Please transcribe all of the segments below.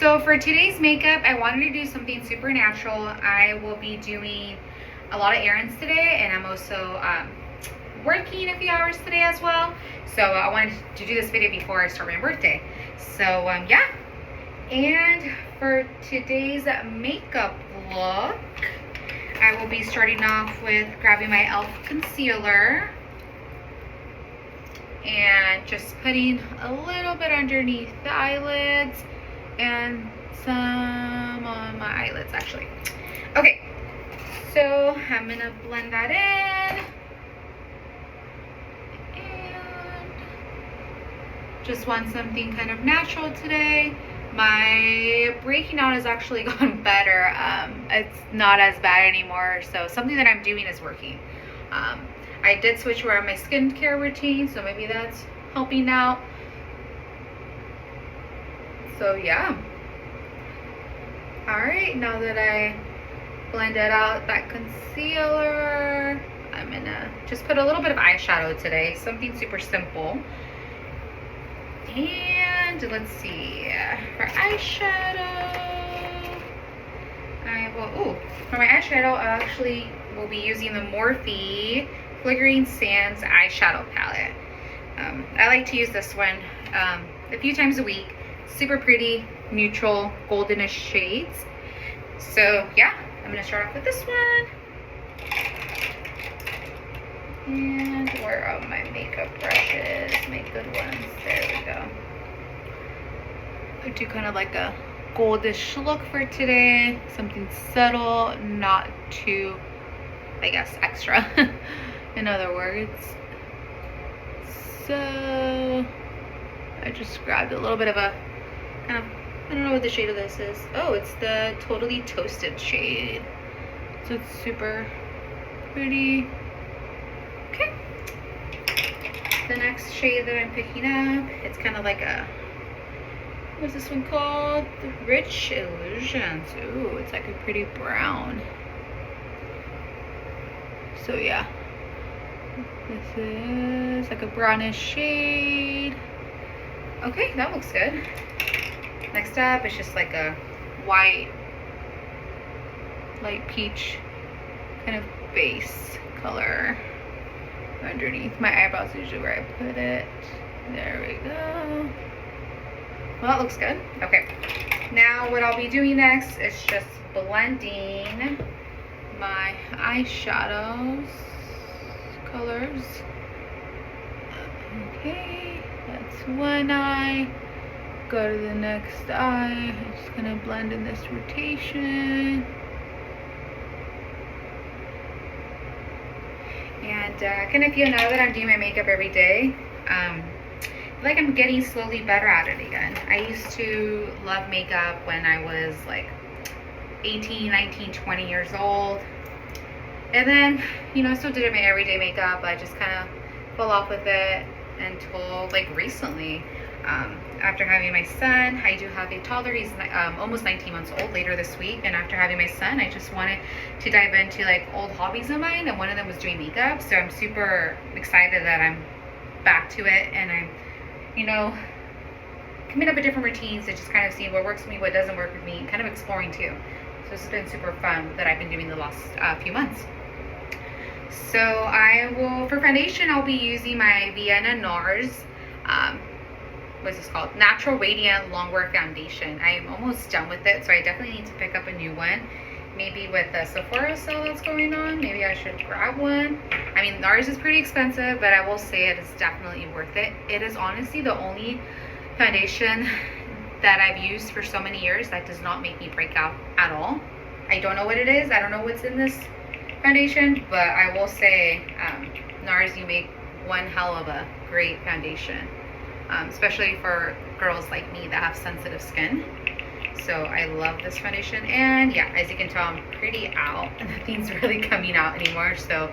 So for today's makeup, I wanted to do something super natural. I will be doing a lot of errands today, and I'm also working a few hours today as well. So I wanted to do this video before I start my birthday. So yeah. And for today's makeup look, I will be starting off with grabbing my e.l.f. concealer and just putting a little bit underneath the eyelids and some on my eyelids actually. Okay, so I'm gonna blend that in and just want something kind of natural today. My breaking out has actually gone better. It's not as bad anymore, so something that I'm doing is working. I did switch around my skincare routine, so maybe that's helping out. So yeah. Alright, now that I blended out that concealer, I'm gonna just put a little bit of eyeshadow today, something super simple. And let's see, for eyeshadow, for my eyeshadow, I actually will be using the Morphe Flickering Sands eyeshadow palette. I like to use this one a few times a week. Super pretty, neutral, goldenish shades. So yeah, I'm gonna start off with this one. And where are my makeup brushes? My good ones. There we go. I do kind of like a goldish look for today. Something subtle, not too, I guess, extra. In other words. So I just grabbed a little bit of a kind of, I don't know what the shade of this is. Oh, it's the Totally Toasted shade. So it's super pretty. Okay. The next shade that I'm picking up, it's kind of like a, what's this one called? The Rich Illusions. Ooh, it's like a pretty brown. So yeah, this is like a brownish shade. Okay, that looks good. Next up, it's just like a white, light peach kind of base color underneath my eyebrows, usually where I put it. There we go. Well, that looks good. Okay, now what I'll be doing next is just blending my eyeshadows colors. Okay, that's one eye. Go to the next eye. I'm just gonna blend in this rotation. And kind of feel now that I'm doing my makeup every day, like I'm getting slowly better at it again. I used to love makeup when I was like 18, 19, 20 years old. And then, you know, I still did my everyday makeup. I just kind of fell off with it until like recently. After having my son, I do have a toddler. He's almost 19 months old later this week. And after having my son, I just wanted to dive into like old hobbies of mine. And one of them was doing makeup. So I'm super excited that I'm back to it. And I'm, you know, coming up with different routines to just kind of see what works for me, what doesn't work with me, kind of exploring too. So this has been super fun that I've been doing the last few months. So I will, for foundation, I'll be using my Vienna NARS, what's this called? Natural Radiant Longwear Foundation. I am almost done with it, so I definitely need to pick up a new one. Maybe with the Sephora sale that's going on, maybe I should grab one. I mean, NARS is pretty expensive, but I will say it is definitely worth it. It is honestly the only foundation that I've used for so many years that does not make me break out at all. I don't know what it is. I don't know what's in this foundation, but I will say NARS, you make one hell of a great foundation, especially for girls like me that have sensitive skin. So I love this foundation, and yeah, as you can tell, I'm pretty out and nothing's really coming out anymore. So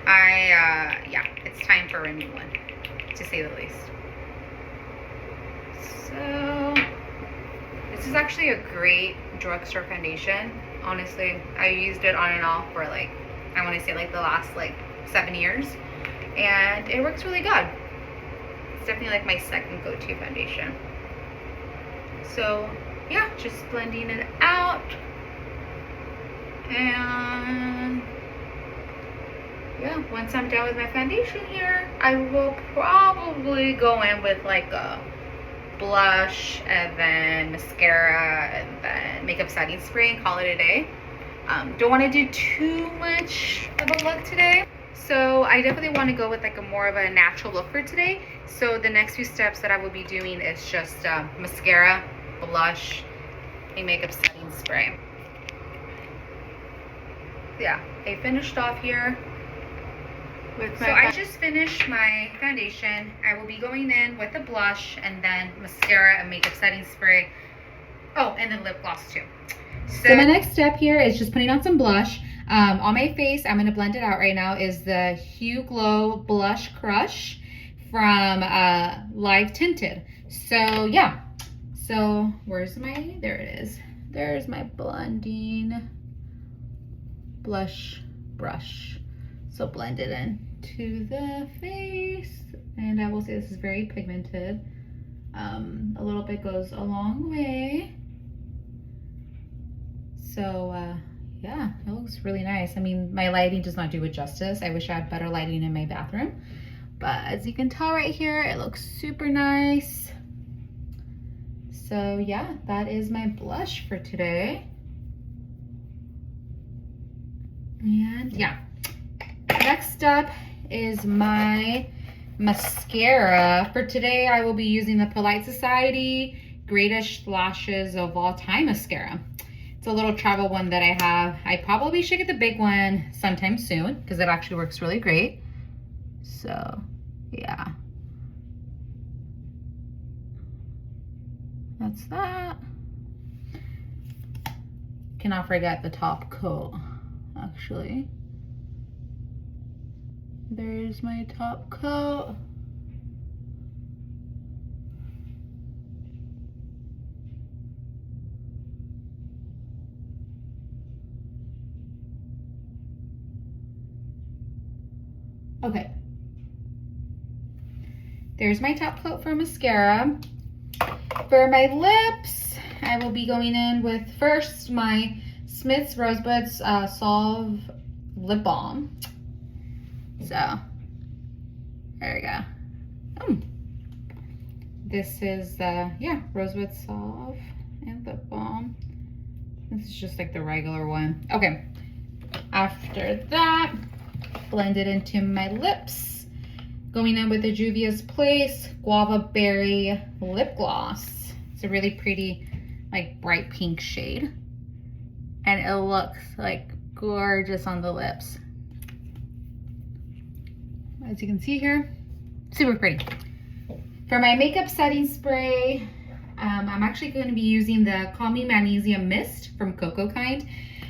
yeah, it's time for a new one, to say the least. So this is actually a great drugstore foundation. Honestly, I used it on and off for like, I want to say like the last like 7 years, and it works really good. It's definitely like my second go-to foundation. So yeah, just blending it out. And yeah, once I'm done with my foundation here, I will probably go in with like a blush and then mascara and then makeup setting spray and call it a day. Don't want to do too much of a look today, so I definitely want to go with like a more of a natural look for today. So the next few steps that I will be doing is just mascara, blush, and makeup setting spray. Yeah, I finished off here with my, so I just finished my foundation. I will be going in with a blush and then mascara and makeup setting spray. Oh, and then lip gloss too. So my next step here is just putting on some blush. On my face, I'm going to blend it out right now, is the Hue Glow Blush Crush from Live Tinted. So yeah, so where's my, there it is. There's my blending blush brush. So blend it in to the face. And I will say this is very pigmented. A little bit goes a long way. So yeah, it looks really nice. I mean, my lighting does not do it justice. I wish I had better lighting in my bathroom. But as you can tell right here, it looks super nice. So yeah, that is my blush for today. And yeah, next up is my mascara. For today, I will be using the Polite Society Greatest Lashes of All Time mascara. It's a little travel one that I have. I probably should get the big one sometime soon because it actually works really great. So yeah, that's that. Cannot forget the top coat, actually. There's my top coat. Okay. There's my top coat for mascara. For my lips, I will be going in with first my Smith's Rosebuds Solve Lip Balm. So, there we go. This is the, yeah, Rosebud Solve and Lip Balm. This is just like the regular one. Okay, after that, blend it into my lips. Going in with the Juvia's Place Guava Berry Lip Gloss. It's a really pretty, like, bright pink shade. And it looks, like, gorgeous on the lips. As you can see here, super pretty. For my makeup setting spray, I'm actually going to be using the Call Me Magnesium Mist from Coco Kind.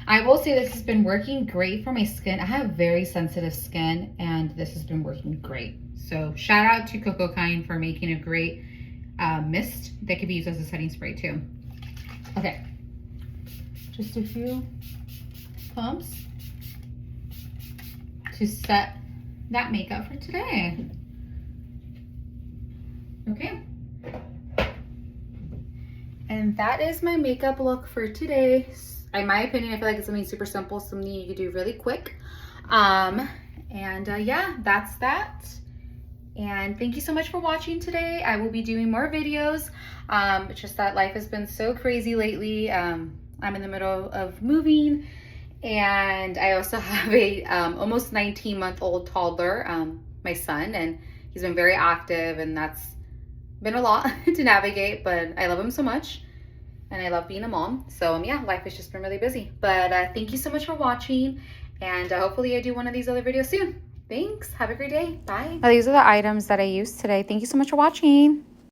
I will say this has been working great for my skin. I have very sensitive skin and this has been working great. So shout out to Coco Kind for making a great mist that could be used as a setting spray too. Okay, just a few pumps to set that makeup for today. Okay. And that is my makeup look for today. In my opinion, I feel like it's something super simple, something you could do really quick. Yeah, that's that. And thank you so much for watching today. I will be doing more videos. It's just that life has been so crazy lately. I'm in the middle of moving, and I also have a almost 19-month-old toddler, my son, and he's been very active, and that's been a lot to navigate, but I love him so much. And I love being a mom. So yeah, life has just been really busy. But thank you so much for watching. And hopefully I do one of these other videos soon. Thanks. Have a great day. Bye. These are the items that I used today. Thank you so much for watching.